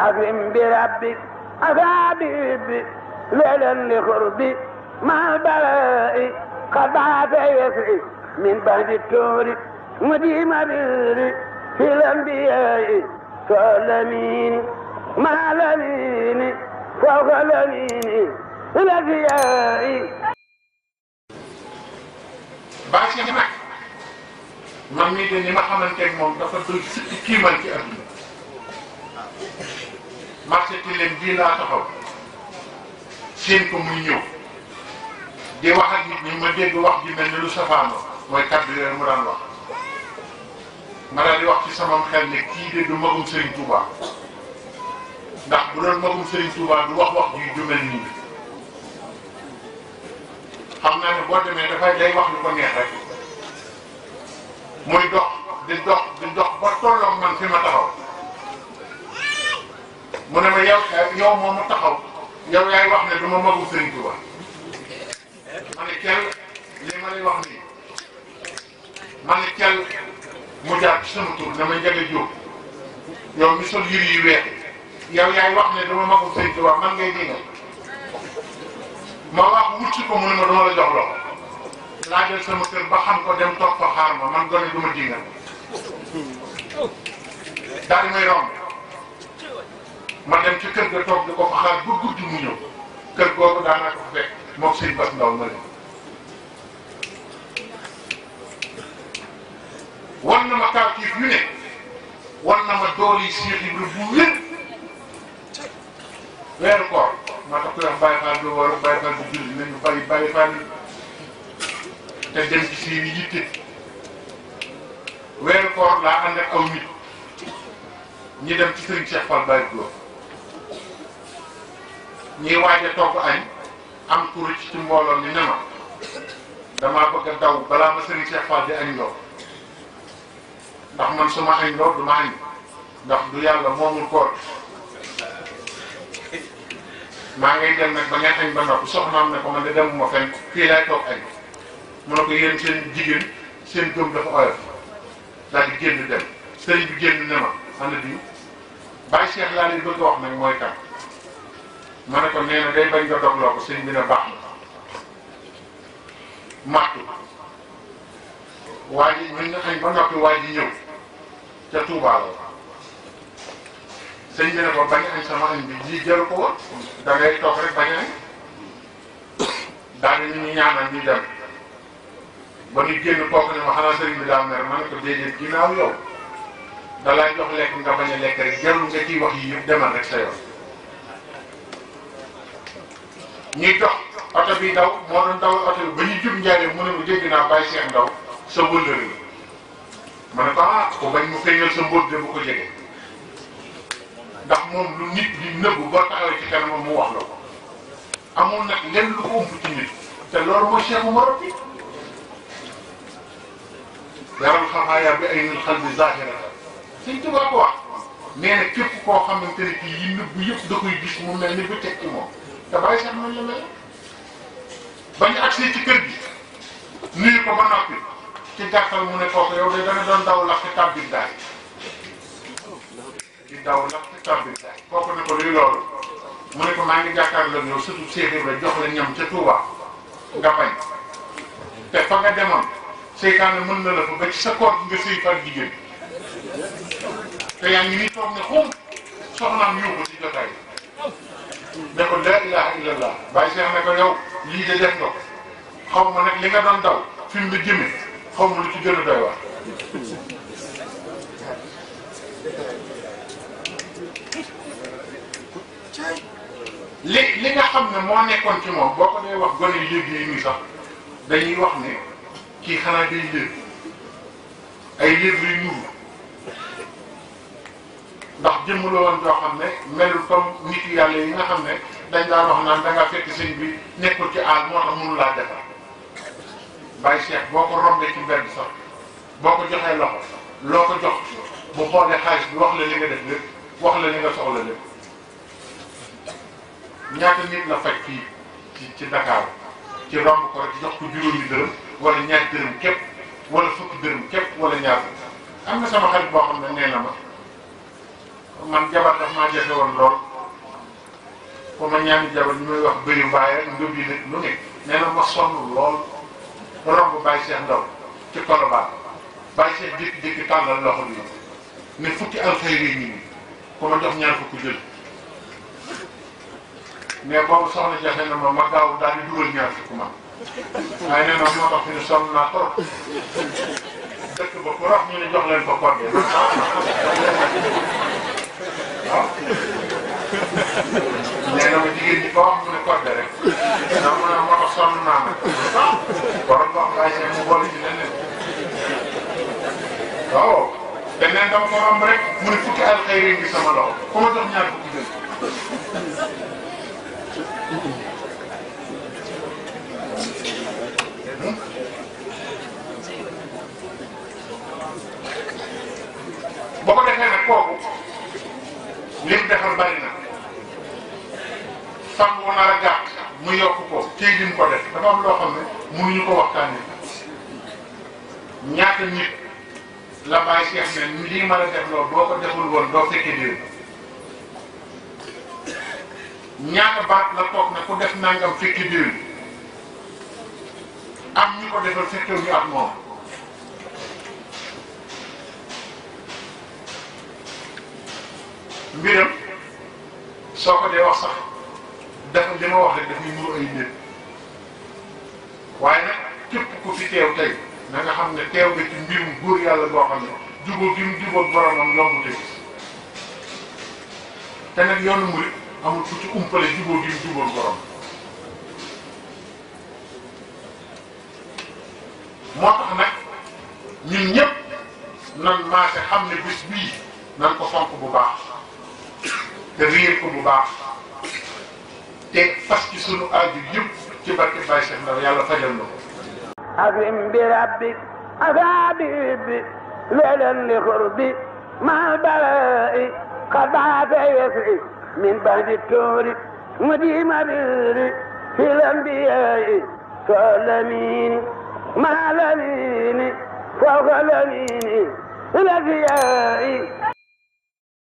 أكرم بربك أفابي ليلا لقربي مع البلاء قد بعث يسري من بعد التور مديم بري في الأنبياء فالأمين مع الأمين فوق الأمين الأنبياء baax na nag man mii de ni ma xamanteeg moom dafa doy sukki kiimal ci àdduna marché ti leen bii laa taxaw seen ko muy ñëw di wax ak nit ñi ma dégg wax ji mel ni lu safaanoo mooy kàddu yooyu mu daan wax ma daal di wax ci sama xel ne kii de du magum Serigne Touba ndax bu doon magum Serigne Touba du wax ji ju mel nii xam naa ne boo demee dafay day wax lu ko neex rek muy dox di dox ba tolloog man fi ma taxaw mu ne ma yow moom mu taxaw yow yaay wax ne du ma magum Serigne Touba ma ne kel li ma lay wax nii ma ne kel mu jaar ci sama tur na ma Ndiaga Diop yow mi sol yëre yu weex yow yaay wax ne du ma magum Serigne Touba man ngay dinga ma wax wut ko mu ne ma dama la jox loxo laa jël sama kër ba xam ko dem toog fa xaar ma man gone du ma dinga daal di may romb ma dem ci kër ga toog di ko fa xaar ba guddi mu ñëw kër googu daanaa ko fekk moom sëñ Bass Ndaw ma leen wan na ma kaw kiif yu ne wan na ma dool yi Cheikh Ibra bu wér weeru koor maa tax koy wax Baye Fall bi war Baye Fall bi julli nañu bàyyi Baye Fall te dem ci seen yitte weeru koor laa ànd ak aw nit ñi dem ci Serigne Cheikh Fall Baye Góor ñuy waaj a togg añ am kuréel ci mbooloo mi ne ma damaa bëgg a daw balaa ma Serigne Cheikh Fall di añ loo ndax man su ma añ loo du ma añ ndax du yàlla moomul koor maa ngay dem nag ba ngeen añ ba noppi soxnaam ne ko man de demuma fenn fii laay toog añ mu ne ko yéen seen jigéen seen gëm dafa oyof daal di génn dem sëriñ bi génn ne ma ana di Baye Cheikh laa leen bëgg a wax nag mooy kan ma ne ko nee na day bañ nga dogloo ko sëriñ bi ne baax na mattu waa ji ñun ñu añ ba noppi waa ji ñëw ca Touba la sëñ bi ne ko bañ añ sama añ bi lii jëlu ko woon da ngay toog rek bañ añ daal di ñu ñaanal ñu dem ba ñu génn kooku ne ma xanaa sëriñ bi daa mer ma ne ko déedéet ginnaaw yow da lay jox lekk nga bañ a lekk rek jarul nga ciy wax yi yëpp demal rek sa yoon. ñuy dox oto bi daw moo doon daw oto bi ba ñu jub Njaaréem mu ne ma dégg naa Baye Cheikh Ndaw sa wëllëri la ma ne ko ko bañ mu feeñal sa mbóot de bu ko jege. ndax moom lu nit di nëbbu boo taxawee ci kanamam mu wax la ko amul nag lenn lu ko ëmb ci nit te loolu mooy Cheikh Oumar bi yaral xafaaya bi ay nil xal bi zahirata Sëñ Tuubaa ko wax nee na képp koo xamante ne kii yi nëbbu yëpp da koy gis mu mel ni bu teg ci moom te bàyyi sax noonu la mel ba ñu agsee ci kër gi nuyu ko ba noppi ci gàttal mu ne kooku yow de dana doon daw lax ci tàbbit daay di daw lax ci tàbbit daay kooku ne ko luy loolu mu ne ko maa ngi jàkkaarloo yow surtout Cheikh Ibrahima jox la ñam ca Touba nga bañ te fa nga demoon seytaane mën na la fa ba ci sa koor gi nga sëy far jigéen te yaa ngi nii toog ne xum soxnaam yóbbu ci jotaay ne ko la ilaha illallah Baye Cheikh ne ko yow lii de def nga ko xaw ma nag li nga doon daw fi mu la jëmee xaw ma lu ci gën a doy waar li nga xam ne moo nekkoon ci moom boo ko dee wax gone yi léegi yi nii sax dañuy wax ne kii xanaa day léeg ay léeg luy nuru ndax jëmm la woon joo xam ne melul comme nit yàlla yi nga xam ne dañ daan wax naan da nga fekk sëñ bi nekkul ci aal moo tax mënu laa defar Baye Cheikh boo ko rombee ci mbedd sax boo ko joxee loxo loo ko jox bu xoolee xaalis bi wax la li nga def lépp wax la li nga soxla lépp ñaata nit la faj fii ci Dakar ci romb ko rek jox ko juróomi dërëm wala ñaari dërëm képp wala fukki dërëm képp wala ñaar am na sama xarit boo xam ne nee na ma man jabar daf maa jafe woon lool ko ma ñaani jabar ñu may wax bëri bàyyi rek ngëb yi nit lu nekk nee na ma sonn lool romb Baye Cheikh Ndaw ci Colobane Baye Cheikh jékki-jékki tàllal loxo bi ne fukki alxayri yi nii ku ma jox ñaar fukki jël mais boobu soxna jafe na ma gaaw daal di dugal ñaar fukki man waaye nee na moo tax fi ne sonn naa trop dëkk ba ku rax ñu ne jox leen ko code waaw nee na ma jigéen ñi ko wax mu ne code rek ndax mu ne moo tax sonn naa nag borom wax Baye Cheikh mu boole ci leneen waaw te neen dama ko romb rek mu ne fukki alxayri ngi sama loxo ku ma jox ñaar fukki jël boo ko defee nag kooku li mu defal bari na fan wu nar a gàtt mu yokk ko tey li mu ko def dafa am loo xam ne mënuñu ko waxtaanee ñaata nit la Baye Cheikh ne lii ma la def loolu boo ko deful woon doo fekkee déw ñaata baat la toog na ku def nangam fekkee déw am ñu ko defal fekkee ñu ak moom mbiram soo ko dee wax sax dafa li ma wax rek dafay nuru ay nit waaye nag képp ku fi teew tey na nga xam ne teew nga ci mbirum góor yàlla boo xam ne jubóo gi mu jubóo boromam yomb te gis te nag yoonu murit amul ku ci umpale jubóo gi mu jubóo borom moo tax nag ñun ñëpp nan maase xam ne bis bii nan ko fonk bu baax te réer ko bu baax te fas ci sunu aaju yëpp ci barke Baye Cheikh Ndaw yàlla fajal na ko أكرم بربك أفابي ليلا لقربي مع البلاء قد بعث يسري من بعد التور مديم بري في الأنبياء فالأمين مع الأمين فوق الأمين الأنبياء